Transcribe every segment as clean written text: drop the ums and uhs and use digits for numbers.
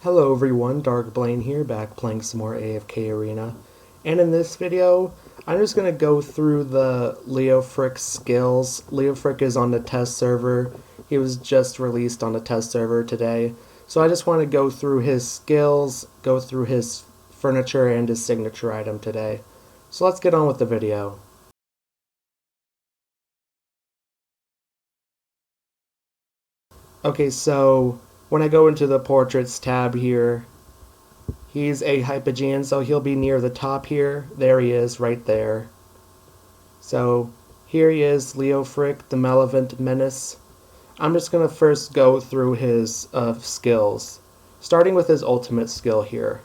Hello everyone, Dark Blaine here, back playing some more AFK Arena. And in this video, I'm just going to go through the Leofric skills. Leofric is on the test server. He was just released on the test server today. So I just want to go through his skills, go through his furniture and his signature item today. So let's get on with the video. Okay, so when I go into the Portraits tab here, he's a Hypogean, so he'll be near the top here. There he is, right there. So here he is, Leofric, the Malevolent Menace. I'm just going to first go through his skills, starting with his ultimate skill here.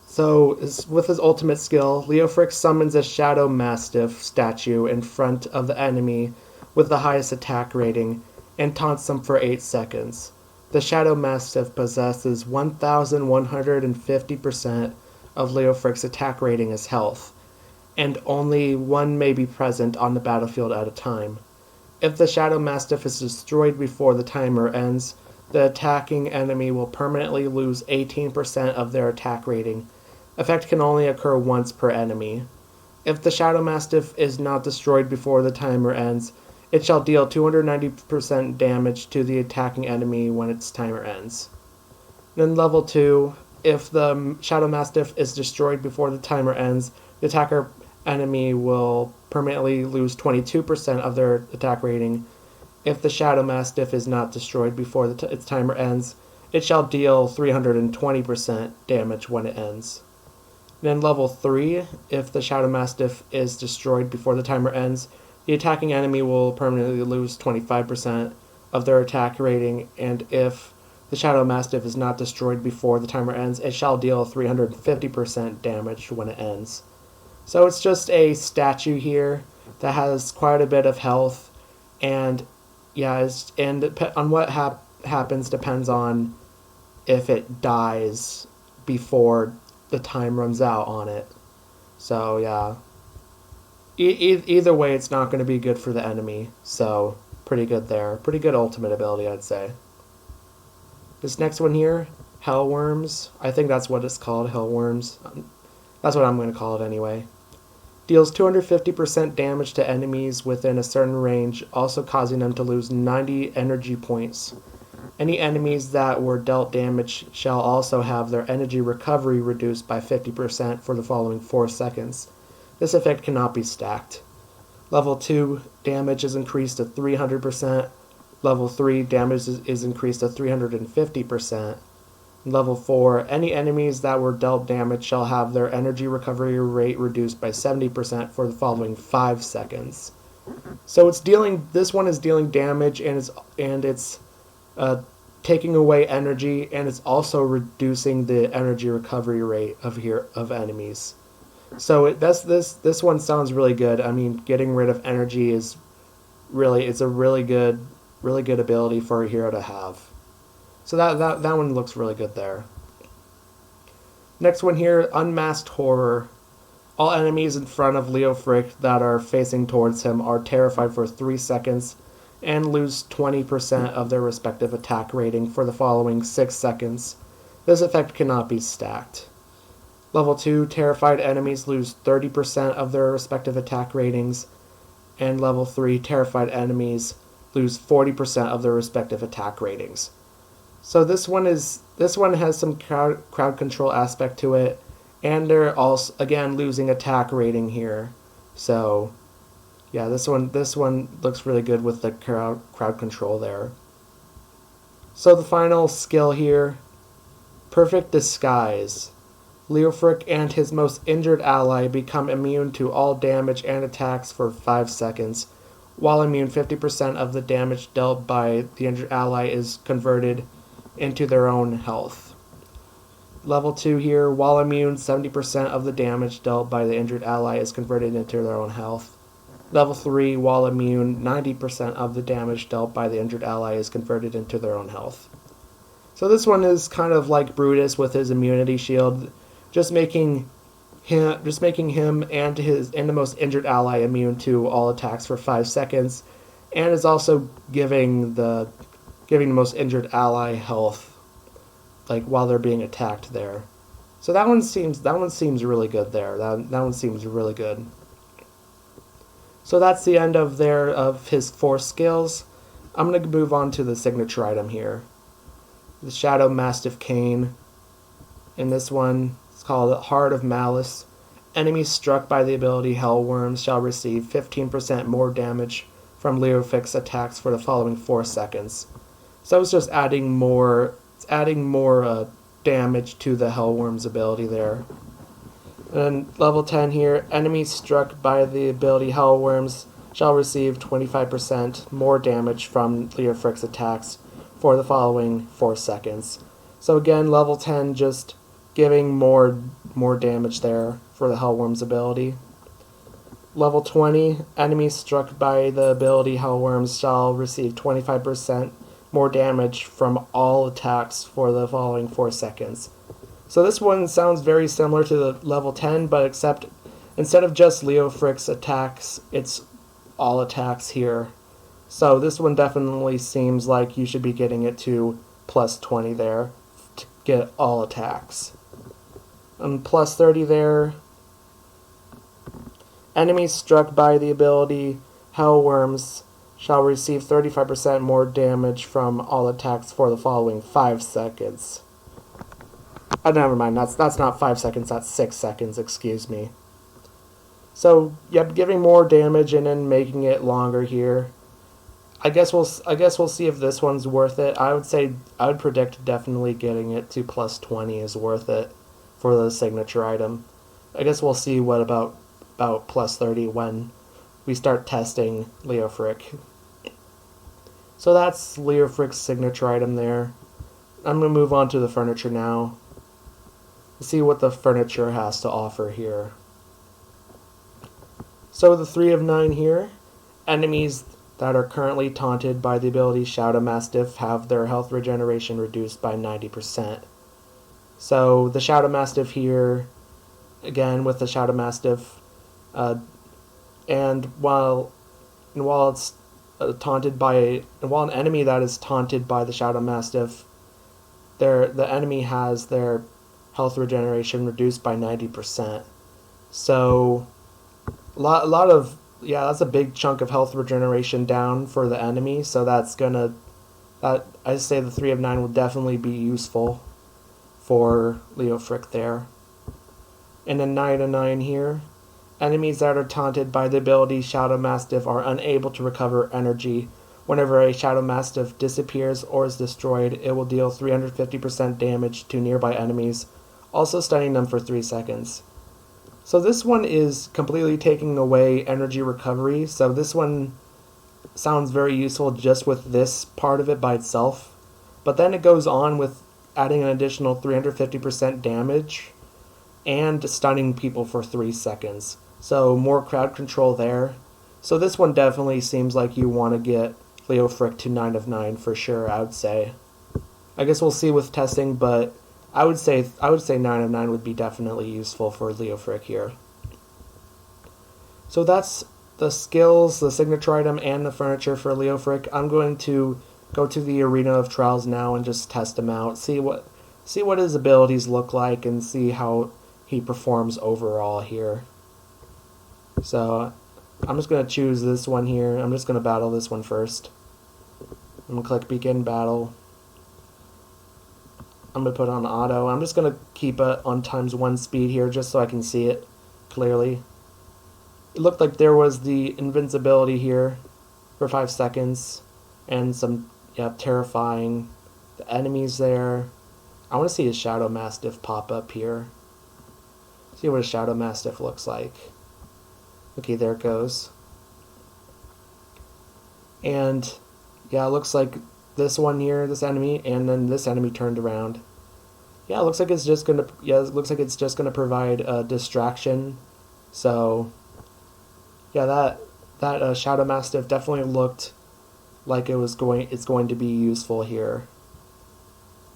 So with his ultimate skill, Leofric summons a Shadow Mastiff statue in front of the enemy with the highest attack rating and taunts them for 8 seconds. The Shadow Mastiff possesses 1,150% of Leofric's attack rating as health, and only one may be present on the battlefield at a time. If the Shadow Mastiff is destroyed before the timer ends, the attacking enemy will permanently lose 18% of their attack rating. Effect can only occur once per enemy. If the Shadow Mastiff is not destroyed before the timer ends, it shall deal 290% damage to the attacking enemy when its timer ends. Then level 2, if the Shadow Mastiff is destroyed before the timer ends, the attacker enemy will permanently lose 22% of their attack rating. If the Shadow Mastiff is not destroyed before its timer ends, it shall deal 320% damage when it ends. Then level 3, if the Shadow Mastiff is destroyed before the timer ends, the attacking enemy will permanently lose 25% of their attack rating, and if the Shadow Mastiff is not destroyed before the timer ends, it shall deal 350% damage when it ends. So it's just a statue here that has quite a bit of health, and yeah, on what happens depends on if it dies before the time runs out on it. So yeah. Either way, it's not going to be good for the enemy, so pretty good there. Pretty good ultimate ability, I'd say. This next one here, Hellworms. I think that's what it's called, Hellworms. That's what I'm going to call it anyway. Deals 250% damage to enemies within a certain range, also causing them to lose 90 energy points. Any enemies that were dealt damage shall also have their energy recovery reduced by 50% for the following 4 seconds. This effect cannot be stacked. Level 2, damage is increased to 300%. Level 3, damage is increased to 350%. Level 4, any enemies that were dealt damage shall have their energy recovery rate reduced by 70% for the following 5 seconds. So this one is dealing damage, and it's taking away energy, and it's also reducing the energy recovery rate of enemies. So this one sounds really good. I mean, getting rid of energy is it's a really good ability for a hero to have. So that one looks really good there. Next one here, Unmasked Horror. All enemies in front of Leofric that are facing towards him are terrified for 3 seconds and lose 20% of their respective attack rating for the following 6 seconds. This effect cannot be stacked. Level 2, terrified enemies lose 30% of their respective attack ratings, and level 3, terrified enemies lose 40% of their respective attack ratings. So this one has some crowd control aspect to it, and they're also again losing attack rating here. So yeah, this one looks really good with the crowd control there. So the final skill here, Perfect Disguise. Leofric and his most injured ally become immune to all damage and attacks for 5 seconds. While immune, 50% of the damage dealt by the injured ally is converted into their own health. Level 2 here, while immune, 70% of the damage dealt by the injured ally is converted into their own health. Level 3, while immune, 90% of the damage dealt by the injured ally is converted into their own health. So this one is kind of like Brutus with his immunity shield, just making him and the most injured ally immune to all attacks for 5 seconds, and is also giving the giving the most injured ally health, like while they're being attacked there. So that one seems really good there. That one seems really good. So that's the end of his 4 skills. I'm going to move on to the signature item here. The Shadow Mastiff Cane. In this one, it's called Heart of Malice. Enemies struck by the ability Hellworms shall receive 15% more damage from Leofric's attacks for the following 4 seconds. So it's just adding more damage to the Hellworms ability there. And level 10 here, enemies struck by the ability Hellworms shall receive 25% more damage from Leofric's attacks for the following 4 seconds. So again, level 10 just giving more damage there for the Hellworms ability. Level 20, enemies struck by the ability Hellworms shall receive 25% more damage from all attacks for the following 4 seconds. So this one sounds very similar to the level 10, but except instead of just Leofric's attacks, it's all attacks here. So this one definitely seems like you should be getting it to plus 20 there to get all attacks. And plus 30 there. Enemies struck by the ability Hellworms shall receive 35% more damage from all attacks for the following 5 seconds. Oh, never mind, that's not 5 seconds, that's 6 seconds, excuse me. So, yep, giving more damage and then making it longer here. I guess we'll see if this one's worth it. I would predict definitely getting it to plus 20 is worth it for the signature item. I guess we'll see what about plus 30 when we start testing Leofric. So that's Leofric's signature item there. I'm going to move on to the furniture now. See what the furniture has to offer here. So the 3 of 9 here, enemies that are currently taunted by the ability Shadow Mastiff have their health regeneration reduced by 90%. So the Shadow Mastiff here, again with the Shadow Mastiff, and while it's taunted by, while an enemy that is taunted by the Shadow Mastiff, the enemy has their health regeneration reduced by 90%. So that's a big chunk of health regeneration down for the enemy. So I say the 3 of 9 will definitely be useful for Leofric there. And then 9 of 9 here. Enemies that are taunted by the ability Shadow Mastiff are unable to recover energy. Whenever a Shadow Mastiff disappears or is destroyed, it will deal 350% damage to nearby enemies, also stunning them for 3 seconds. So this one is completely taking away energy recovery, so this one sounds very useful just with this part of it by itself. But then it goes on with adding an additional 350% damage and stunning people for 3 seconds. So more crowd control there. So this one definitely seems like you want to get Leofric to 9 of 9 for sure, I would say. I guess we'll see with testing, but I would say 9 of 9 would be definitely useful for Leofric here. So that's the skills, the signature item, and the furniture for Leofric. I'm going to go to the Arena of Trials now and just test him out, see what his abilities look like, and see how he performs overall here. So I'm just going to choose this one here. I'm just going to battle this one first. I'm going to click Begin Battle. I'm going to put on auto. I'm just going to keep it on ×1 speed here just so I can see it clearly. It looked like there was the invincibility here for 5 seconds and some terrifying the enemies there. I want to see a Shadow Mastiff pop up here. See what a Shadow Mastiff looks like. Okay, there it goes. And yeah, it looks like this one here, this enemy, and then this enemy turned around. Yeah, it looks like it's just gonna provide a distraction. So yeah, that Shadow Mastiff definitely looked like it's going to be useful here.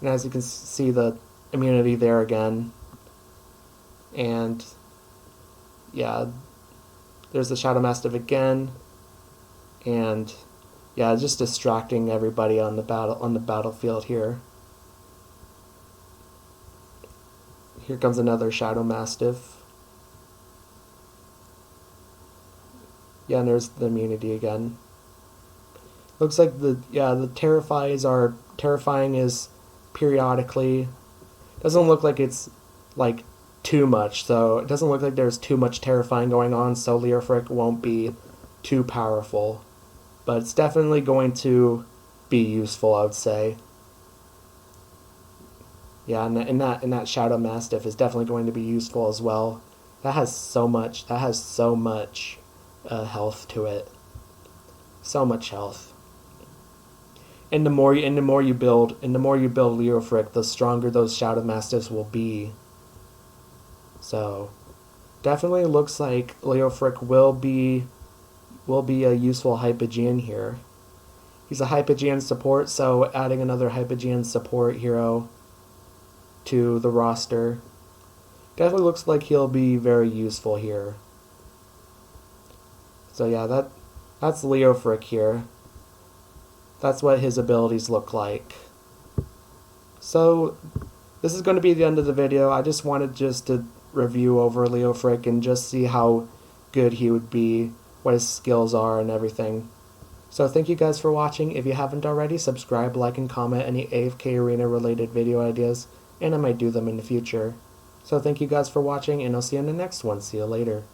And as you can see, the immunity there again. And yeah, there's the Shadow Mastiff again. And Yeah, just distracting everybody on the battlefield here. Here comes another Shadow Mastiff. Yeah, and there's the immunity again. Looks like the terrifying is periodically. Doesn't look like it's like too much, so it doesn't look like there's too much terrifying going on, so Leofric won't be too powerful. But it's definitely going to be useful, I would say. Yeah, and that Shadow Mastiff is definitely going to be useful as well. That has so much health to it. So much health. And the more you build Leofric, the stronger those Shadow Mastiffs will be. So definitely looks like Leofric will be a useful Hypogean here. He's a Hypogean support, so adding another Hypogean support hero to the roster definitely looks like he'll be very useful here. So yeah, that's Leofric here. That's what his abilities look like. So this is going to be the end of the video. I just wanted to review over Leofric and just see how good he would be, what his skills are and everything. So thank you guys for watching. If you haven't already, subscribe, like, and comment any AFK Arena related video ideas, and I might do them in the future. So thank you guys for watching, and I'll see you in the next one. See you later.